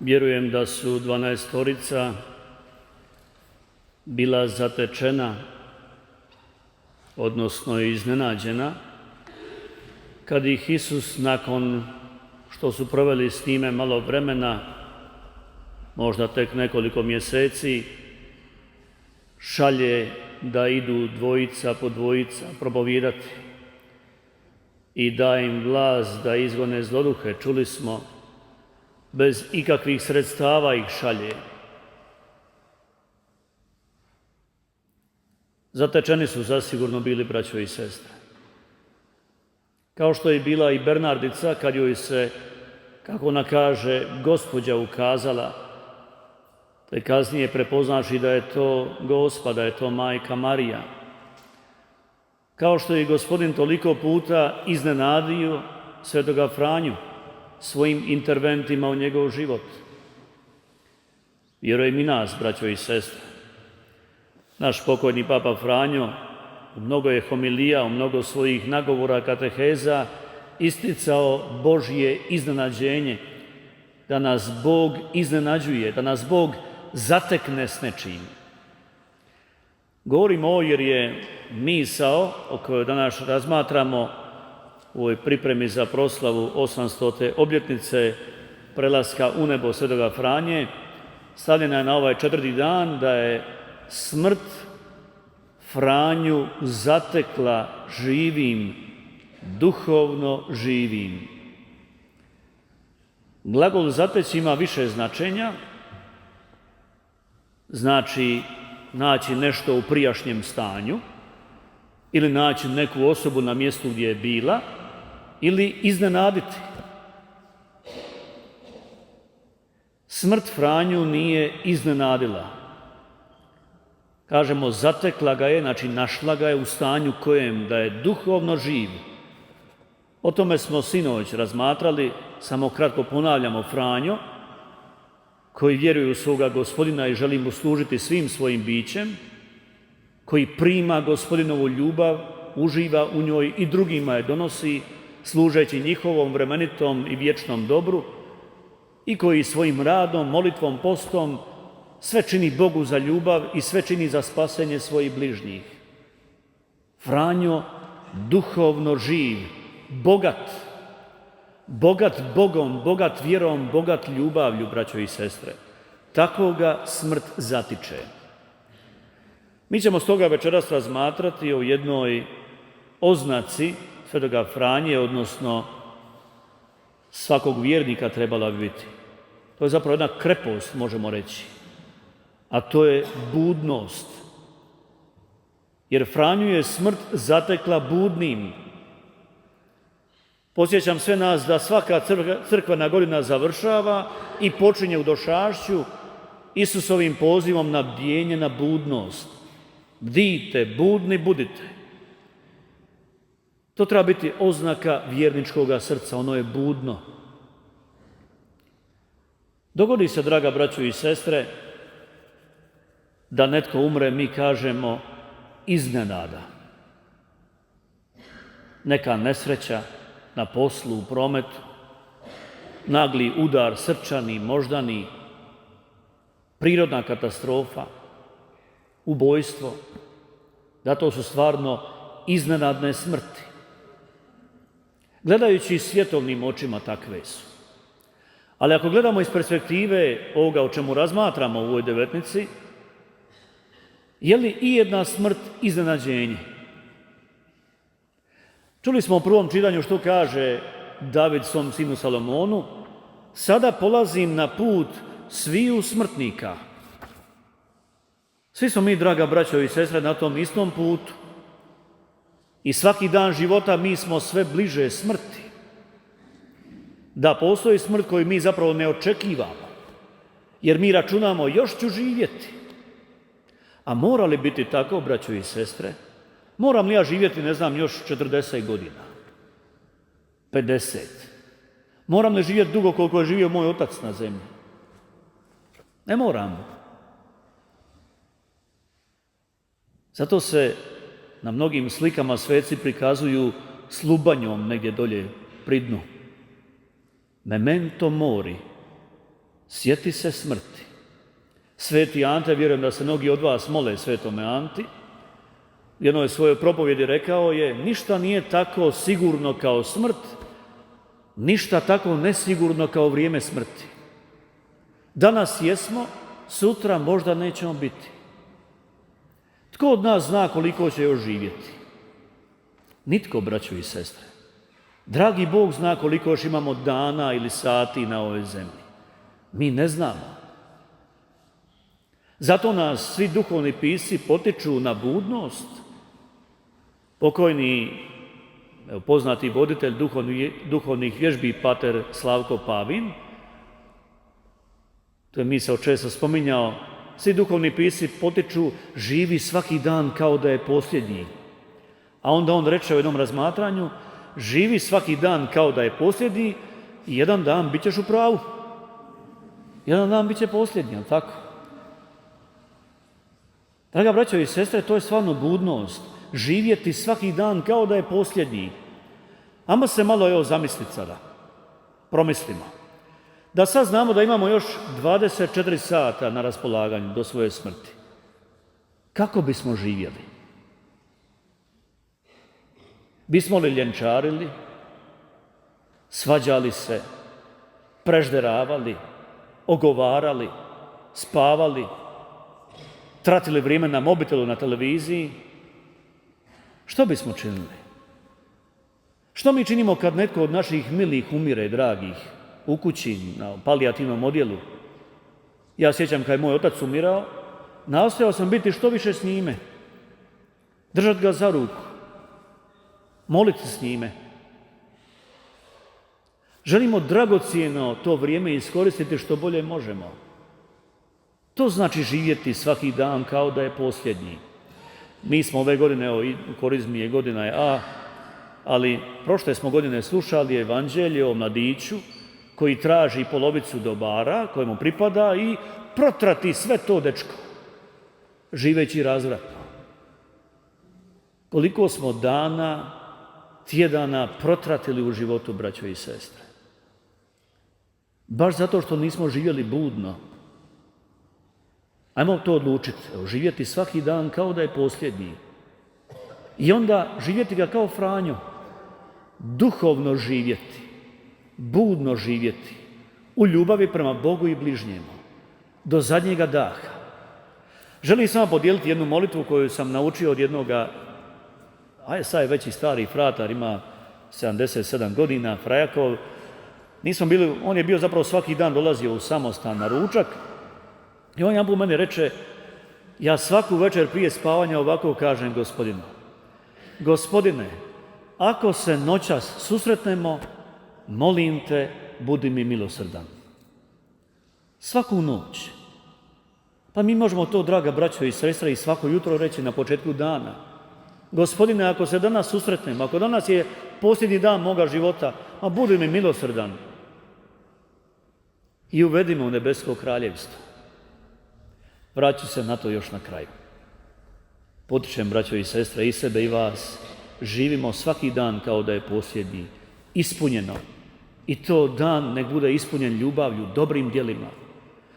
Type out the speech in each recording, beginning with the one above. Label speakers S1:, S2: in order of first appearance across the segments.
S1: Vjerujem da su 12 bila zatečena, odnosno iznenađena, kad ih Isus, nakon što su proveli s njime malo vremena, možda tek nekoliko mjeseci, šalje da idu dvojica po dvojica propovijedati i daje im vlast da izgone zloduhe. Čuli smo, bez ikakvih sredstava ih šalje. Zatečeni su zasigurno bili braćo i sestre. Kao što je bila i Bernardica, kad joj se, kako ona kaže, Gospođa ukazala, te kasnije prepoznaši da je to Gospa, da je to Majka Marija. Kao što je Gospodin toliko puta iznenadio svetoga Franju svojim interventima u njegov život. Vjerujem i nas, braćo i sestre. Naš pokojni Papa Franjo u mnogo je homilija, u mnogo svojih nagovora, kateheza isticao Božje iznenađenje, da nas Bog iznenađuje, da nas Bog zatekne s nečim. Govorimo ovo jer je misao o kojoj danas razmatramo u ovoj pripremi za proslavu 800. obljetnice prelaska u nebo svetoga Franje stavljena je na ovaj 4. dan, da je smrt Franju zatekla živim, duhovno živim. Glagol zateći ima više značenja, znači naći nešto u prijašnjem stanju ili naći neku osobu na mjestu gdje je bila ili iznenaditi. Smrt Franju nije iznenadila. Kažemo, zatekla ga je, znači našla ga je u stanju kojem da je duhovno živ. O tome smo sinoć razmatrali, samo kratko ponavljamo Franjo, koji vjeruje u svoga Gospodina i želi mu služiti svim svojim bićem, koji prima Gospodinovu ljubav, uživa u njoj i drugima je donosi, služeći njihovom vremenitom i vječnom dobru, i koji svojim radom, molitvom, postom sve čini Bogu za ljubav i sve čini za spasenje svojih bližnjih. Franjo duhovno živ, bogat Bogom, bogat vjerom, bogat ljubavlju, braćo i sestre. Tako ga smrt zatiče. Mi ćemo stoga večeras razmatrati o jednoj oznaci svetoga Franje, odnosno svakog vjernika trebala bi biti. To je zapravo jedna krepost, možemo reći, a to je budnost. Jer Franju je smrt zatekla budnim. Podsjećam sve nas da svaka crkvena godina završava i počinje u došašću Isusovim pozivom na bdjenje, na budnost. Bdite, budni budite. To treba biti oznaka vjerničkoga srca, ono je budno. Dogodi se, draga braćo i sestre, da netko umre, mi kažemo iznenada. Neka nesreća na poslu, u prometu, nagli udar srčani, moždani, prirodna katastrofa, ubojstvo, da to su stvarno iznenadne smrti. Gledajući svjetovnim očima takve su. Ali ako gledamo iz perspektive ovoga o čemu razmatramo u ovoj devetnici, je li i jedna smrt iznenađenje? Čuli smo u prvom čitanju što kaže David svom sinu Salomonu: sada polazim na put sviju smrtnika. Svi smo mi, draga braćo i sestre, na tom istom putu. I svaki dan života mi smo sve bliže smrti. Da, postoji smrt koju mi zapravo ne očekivamo, jer mi računamo još ću živjeti. A mora li biti tako, braćo i sestre? Moram li ja živjeti, ne znam, još 40 godina? 50? Moram li živjeti dugo koliko je živio moj otac na zemlji? Ne moram. Zato se na mnogim slikama sveci prikazuju s lubanjom negdje dolje pri dnu. Memento mori. Sjeti se smrti. Sveti Ante, vjerujem da se mnogi od vas mole svetome Anti, u jednoj svojoj propovjedi rekao je: ništa nije tako sigurno kao smrt, ništa tako nesigurno kao vrijeme smrti. Danas jesmo, sutra možda nećemo biti. Tko od nas zna koliko će još živjeti? Nitko, braćo i sestre. Dragi Bog zna koliko još imamo dana ili sati na ovoj zemlji. Mi ne znamo. Zato nas svi duhovni pisci potiču na budnost. Pokojni, poznati voditelj duhovnih vježbi pater Slavko Pavin, to je misao često spominjao, svi duhovni pisci potiču: živi svaki dan kao da je posljednji. A onda on reče u jednom razmatranju: živi svaki dan kao da je posljednji i jedan dan bit ćeš u pravu. Jedan dan bit će posljednji, ali tako? Draga braćo i sestre, to je stvarno budnost. Živjeti svaki dan kao da je posljednji. Ajmo se malo zamisliti sada. Promislimo. Da sad znamo da imamo još 24 sata na raspolaganju do svoje smrti. Kako bismo živjeli? Bismo li ljenčarili, svađali se, prežderavali, ogovarali, spavali, tratili vrijeme na mobitelu, na televiziji? Što bismo činili? Što mi činimo kad netko od naših milih umire, dragih, u kući, na palijativnom odjelu? Ja sjećam kad je moj otac umirao, nastojao sam biti što više s njime, držati ga za ruku, moliti s njime. Želimo dragocjeno to vrijeme iskoristiti što bolje možemo. To znači živjeti svaki dan kao da je posljednji. Mi smo ove godine, u korizmi je godina je A, ali prošle smo godine slušali evanđelje o mladiću koji traži polovicu dobara kojemu pripada i protrati sve to, dečko, živeći razvratno. Koliko smo dana, tjedana protratili u životu, braćo i sestre? Baš zato što nismo živjeli budno. Ajmo to odlučiti, živjeti svaki dan kao da je posljednji. I onda živjeti ga kao Franjo. Duhovno živjeti, budno živjeti, u ljubavi prema Bogu i bližnjemu, do zadnjega daha. Želim samo podijeliti jednu molitvu koju sam naučio od jednoga, sad je već i stari fratar, ima 77 godina, Frajakov. On je bio zapravo svaki dan dolazio u samostan na ručak i on jedanput meni reče: ja svaku večer prije spavanja ovako kažem Gospodinu: Gospodine, ako se noćas susretnemo, molim te, budi mi milosrdan. Svaku noć. Pa mi možemo to, draga braćo i sestre, i svako jutro reći na početku dana: Gospodine, ako se danas susretnemo, ako danas je posljednji dan moga života, budi mi milosrdan i uvedi me u nebesko kraljevstvo. Vraću se na to još na kraju. Potičem, braćo i sestre, i sebe i vas, živimo svaki dan kao da je posljednji, ispunjeno. I to dan nek bude ispunjen ljubavlju, dobrim djelima.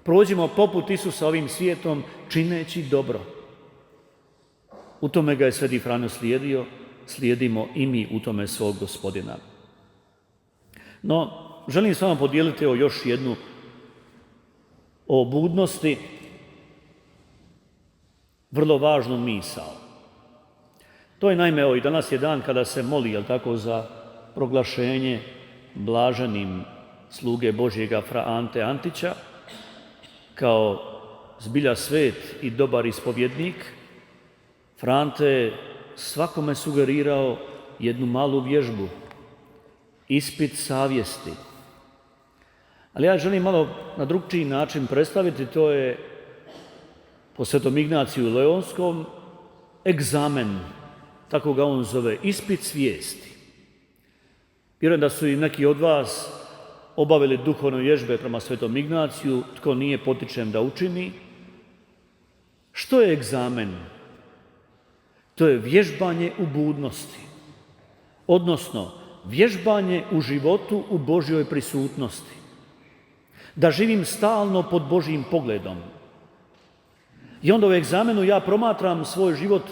S1: Prođimo poput Isusa ovim svijetom čineći dobro. U tome ga je Sveti Franjo slijedio, slijedimo i mi u tome svog Gospodina. No, želim s vama podijeliti još jednu o budnosti, vrlo važnu misao. To je naime, i danas je dan kada se moli, za proglašenje blaženim sluge Božjega fra Ante Antića, kao zbilja svet i dobar ispovjednik. Frante je svakome sugerirao jednu malu vježbu, ispit savjesti. Ali ja želim malo na drugčiji način predstaviti, to je po Svetom Ignaciju Leonskom egzamen, tako ga on zove, ispit svijesti. Vjerujem da su i neki od vas obavili duhovne vježbe prema Svetom Ignaciju, tko nije, potičem da učini. Što je egzamen? To je vježbanje u budnosti, odnosno vježbanje u životu u Božjoj prisutnosti. da živim stalno pod Božjim pogledom. I onda u egzamenu ja promatram svoj život,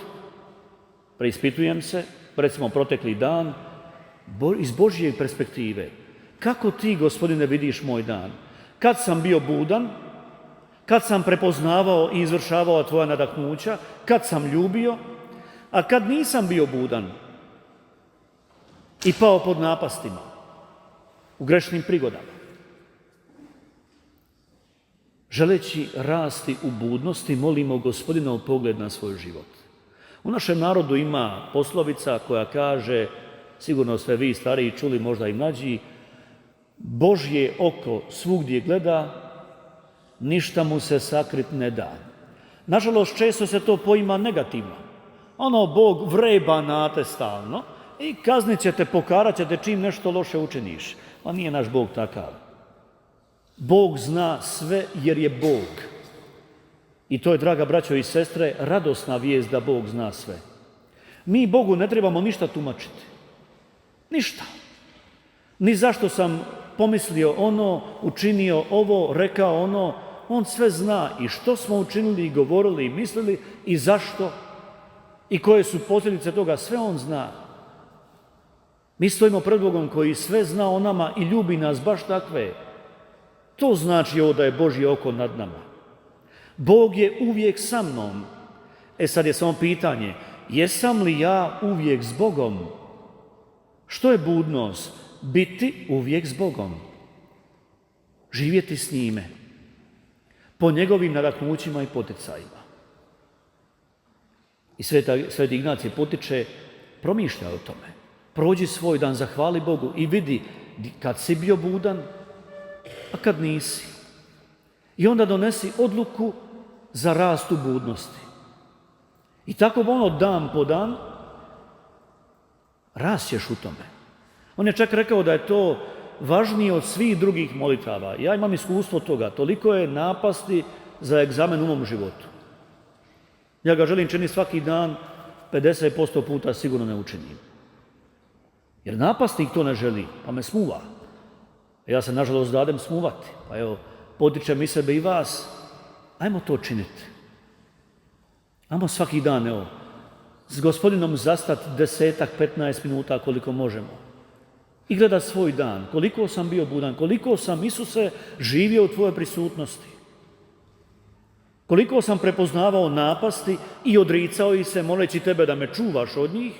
S1: preispitujem se, recimo protekli dan, iz Božje perspektive. Kako ti, Gospodine, vidiš moj dan? Kad sam bio budan, kad sam prepoznavao i izvršavao tvoja nadahnuća, kad sam ljubio, a kad nisam bio budan i pao pod napastima, u grešnim prigodama. Želeći rasti u budnosti, molimo Gospodinov pogled na svoj život. U našem narodu ima poslovica koja kaže, sigurno ste vi stariji čuli, možda i mlađi, Božje oko svugdje gleda, ništa mu se sakrit ne da. Nažalost, često se to poima negativno. Bog vreba na te stalno i kaznit će te, pokarat će te čim nešto loše učiniš. A nije naš Bog takav. Bog zna sve jer je Bog. I to je, draga braćo i sestre, radosna vijest da Bog zna sve. Mi Bogu ne trebamo ništa tumačiti. Ništa. Ni zašto sam pomislio ono, učinio ovo, rekao ono. On sve zna i što smo učinili i govorili i mislili i zašto i koje su posljedice toga, sve on zna. Mi stojimo pred Bogom koji sve zna o nama i ljubi nas baš takve. To znači ovo da je Božje oko nad nama. Bog je uvijek sa mnom. Sad je samo pitanje, jesam li ja uvijek s Bogom? Što je budnost? Biti uvijek s Bogom. Živjeti s njime. Po njegovim nadahnućima i poticajima. I Sveti Ignacij potiče, promišljaj o tome. Prođi svoj dan, zahvali Bogu i vidi kad si bio budan, a kad nisi. I onda donesi odluku za rast u budnosti. I tako dan po dan rastješ u tome. On je čak rekao da je to važnije od svih drugih molitava. Ja imam iskustvo toga. Toliko je napasti za egzamen u mom životu. Ja ga želim činiti svaki dan, 50% puta sigurno ne učinim. Jer napastnik to ne želi, pa me smuva. Ja se, nažalost, dadem smuvati. Pa evo, potičem i sebe i vas. Ajmo to činiti. Ajmo svaki dan, evo, s Gospodinom zastati 10-15 minuta koliko možemo. I gledat svoj dan, koliko sam bio budan, koliko sam, Isuse, živio u tvojoj prisutnosti. Koliko sam prepoznavao napasti i odricao ih se, moleći tebe da me čuvaš od njih.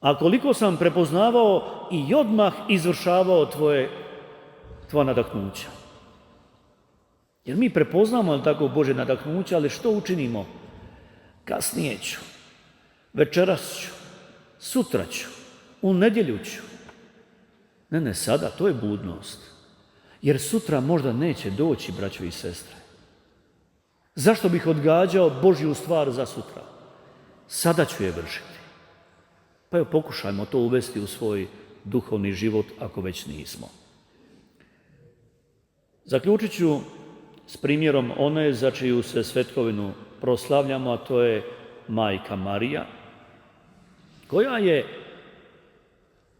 S1: A koliko sam prepoznavao i odmah izvršavao tvoja nadahnuća. Jer mi prepoznamo tako Božje nadahnuće, ali što učinimo? Kasnije ću, večeras ću, sutra ću, u nedjelju ću. Ne, sada, to je budnost. Jer sutra možda neće doći, braćo i sestre. Zašto bih odgađao Božju stvar za sutra? Sada ću je vršiti. Pa evo, pokušajmo to uvesti u svoj duhovni život, ako već nismo. Zaključit ću s primjerom one za čiju se svetkovinu proslavljamo, a to je Majka Marija, koja je,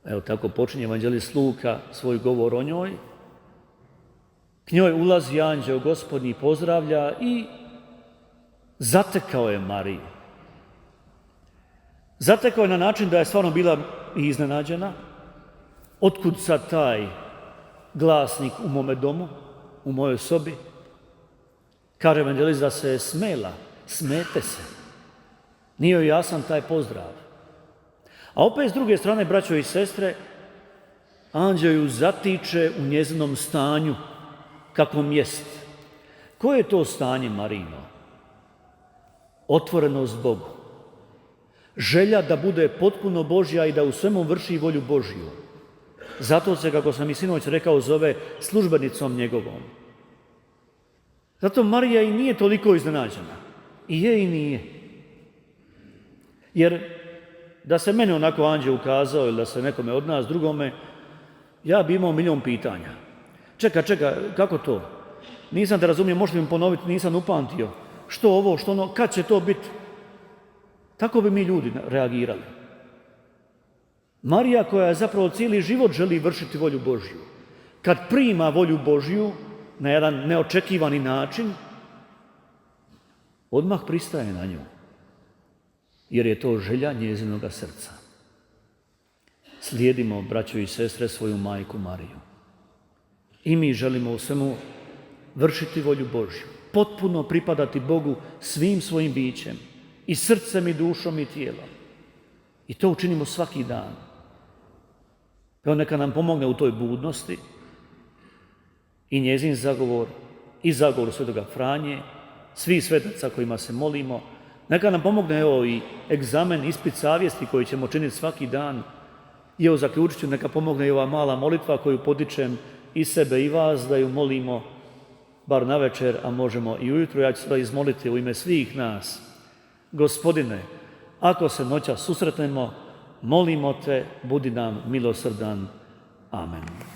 S1: evo tako počinje evanđelist Luka svoj govor o njoj, k njoj ulazi anđeo Gospodnji, pozdravlja i zatekao je Mariju. Zatekao je na način da je stvarno bila iznenađena. Otkud sad taj glasnik u mome domu, u mojoj sobi? Kaže evanđelist da se je smela, smete se. Nije joj jasan taj pozdrav. A opet s druge strane, braćo i sestre, anđeo ju zatiče u njezinom stanju, kakvom jest. Koje je to stanje Marino? Otvorenost Bogu. Želja da bude potpuno Božja i da u svemu vrši volju Božju. Zato se, kako sam i sinoć rekao, zove službenicom njegovom. Zato Marija i nije toliko iznenađena. I je i nije. Jer da se mene onako anđeo ukazao ili da se nekome od nas drugome, ja bi imao milion pitanja. Čeka, kako to? Nisam te razumio, možete mi ponoviti, nisam upamtio. Što ovo, što ono, kad će to biti? Tako bi mi ljudi reagirali. Marija, koja je zapravo cijeli život želi vršiti volju Božju, kad prima volju Božju na jedan neočekivani način, odmah pristaje na nju, jer je to želja njezinoga srca. Slijedimo, braćo i sestre, svoju majku Mariju. I mi želimo u svemu vršiti volju Božju, potpuno pripadati Bogu svim svojim bićem, i srcem, i dušom, i tijelom. I to učinimo svaki dan. Evo, neka nam pomogne u toj budnosti i njezin zagovor, i zagovor Svetoga Franje, svih svetaca kojima se molimo. Neka nam pomogne i egzamen, ispit savjesti koji ćemo činiti svaki dan. I evo, zaključit ću, neka pomogne i ova mala molitva koju podičem i sebe i vas, da ju molimo bar navečer, a možemo i ujutro. Ja ću sada izmoliti u ime svih nas. Gospodine, ako se noćas susretnemo, molimo te, budi nam milosrdan. Amen.